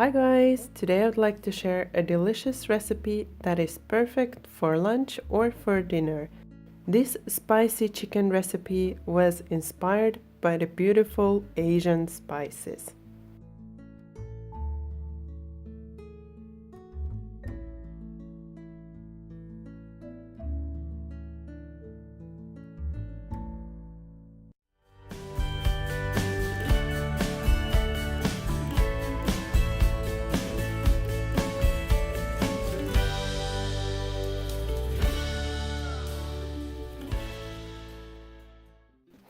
Hi guys! Today I'd like to share a delicious recipe that is perfect for lunch or for dinner. This spicy chicken recipe was inspired by the beautiful Asian spices.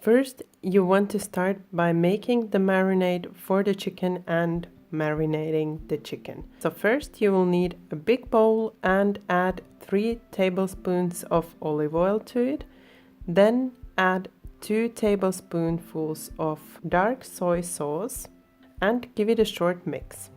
First, you want to start by making the marinade for the chicken and marinating the chicken. So first you will need a big bowl and add 3 tablespoons of olive oil to it. Then add 2 tablespoonfuls of dark soy sauce and give it a short mix.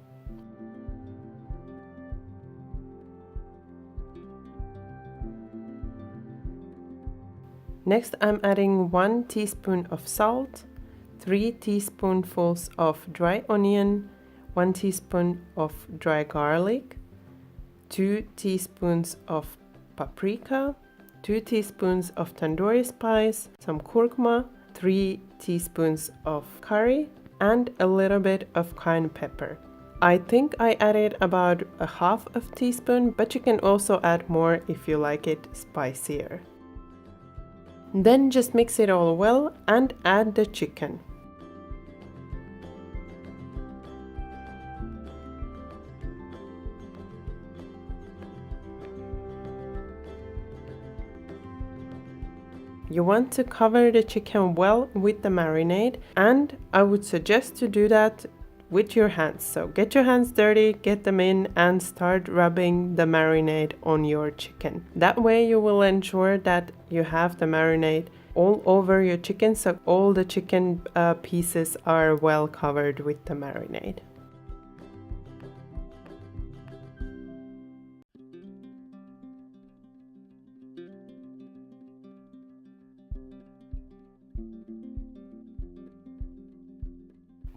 Next, I'm adding 1 teaspoon of salt, 3 teaspoonfuls of dry onion, 1 teaspoon of dry garlic, 2 teaspoons of paprika, 2 teaspoons of tandoori spice, some kurkuma, 3 teaspoons of curry, and a little bit of cayenne pepper. I think I added about a half of teaspoon, but you can also add more if you like it spicier. Then just mix it all well and add the chicken. You want to cover the chicken well with the marinade, and I would suggest to do that with your hands. So get your hands dirty, get them in, and start rubbing the marinade on your chicken. That way you will ensure that you have the marinade all over your chicken, so all the chicken pieces are well covered with the marinade.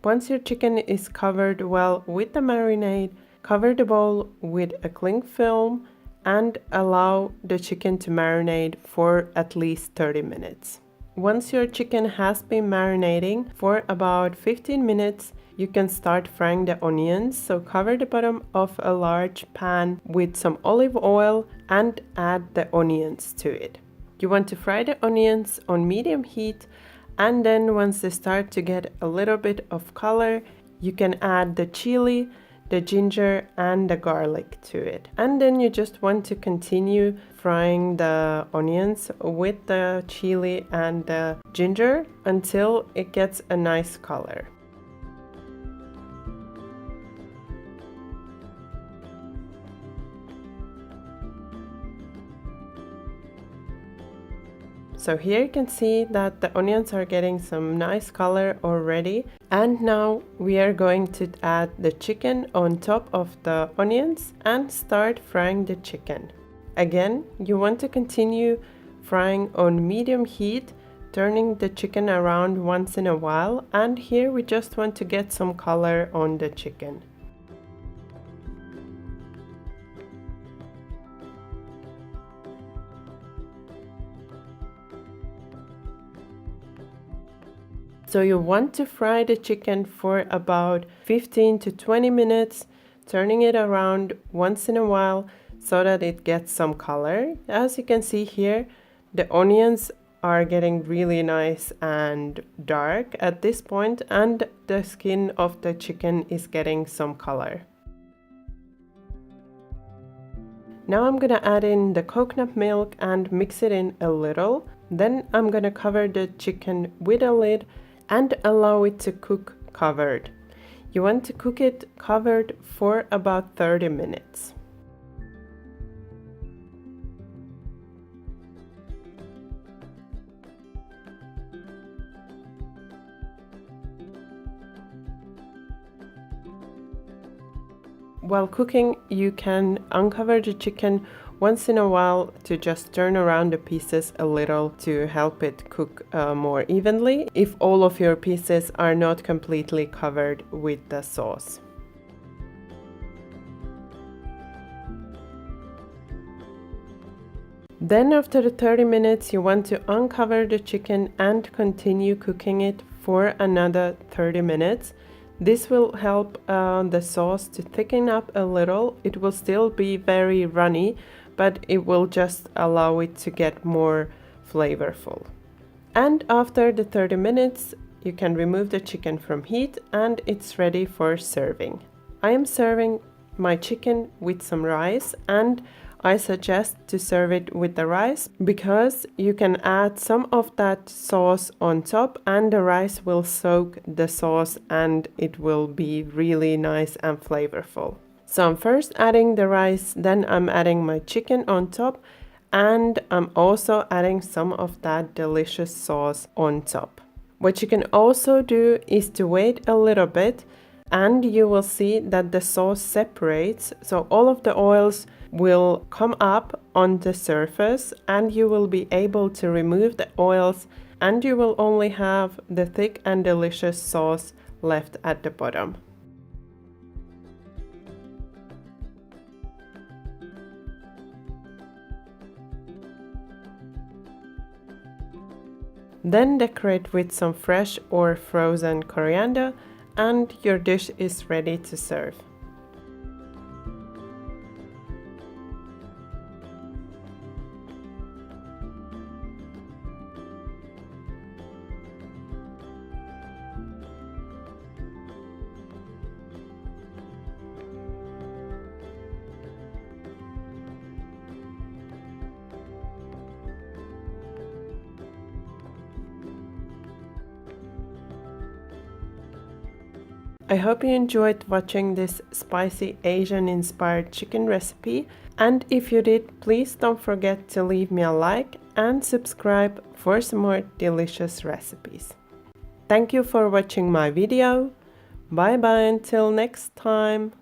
Once your chicken is covered well with the marinade, cover the bowl with a cling film and allow the chicken to marinate for at least 30 minutes. Once your chicken has been marinating for about 15 minutes, you can start frying the onions. So cover the bottom of a large pan with some olive oil and add the onions to it. You want to fry the onions on medium heat, and then once they start to get a little bit of color, you can add the chili, the ginger, and the garlic to it. And then you just want to continue frying the onions with the chili and the ginger until it gets a nice color. So here you can see that the onions are getting some nice color already. And now we are going to add the chicken on top of the onions and start frying the chicken. Again, you want to continue frying on medium heat, turning the chicken around once in a while. And here we just want to get some color on the chicken. So you want to fry the chicken for about 15 to 20 minutes, turning it around once in a while so that it gets some color. As you can see here, the onions are getting really nice and dark at this point, and the skin of the chicken is getting some color. Now I'm gonna add in the coconut milk and mix it in a little. Then I'm gonna cover the chicken with a lid and allow it to cook covered. You want to cook it covered for about 30 minutes. While cooking, you can uncover the chicken once in a while to just turn around the pieces a little to help it cook more evenly if all of your pieces are not completely covered with the sauce. Then after the 30 minutes, you want to uncover the chicken and continue cooking it for another 30 minutes. This will help the sauce to thicken up a little. It will still be very runny, but it will just allow it to get more flavorful. And after the 30 minutes, you can remove the chicken from heat and it's ready for serving. I am serving my chicken with some rice, and I suggest to serve it with the rice because you can add some of that sauce on top and the rice will soak the sauce and it will be really nice and flavorful. So I'm first adding the rice, then I'm adding my chicken on top, and I'm also adding some of that delicious sauce on top. What you can also do is to wait a little bit and you will see that the sauce separates, so all of the oils will come up on the surface and you will be able to remove the oils and you will only have the thick and delicious sauce left at the bottom. Then decorate with some fresh or frozen coriander and your dish is ready to serve. I hope you enjoyed watching this spicy Asian-inspired chicken recipe, and if you did, please don't forget to leave me a like and subscribe for some more delicious recipes. Thank you for watching my video. Bye bye until next time.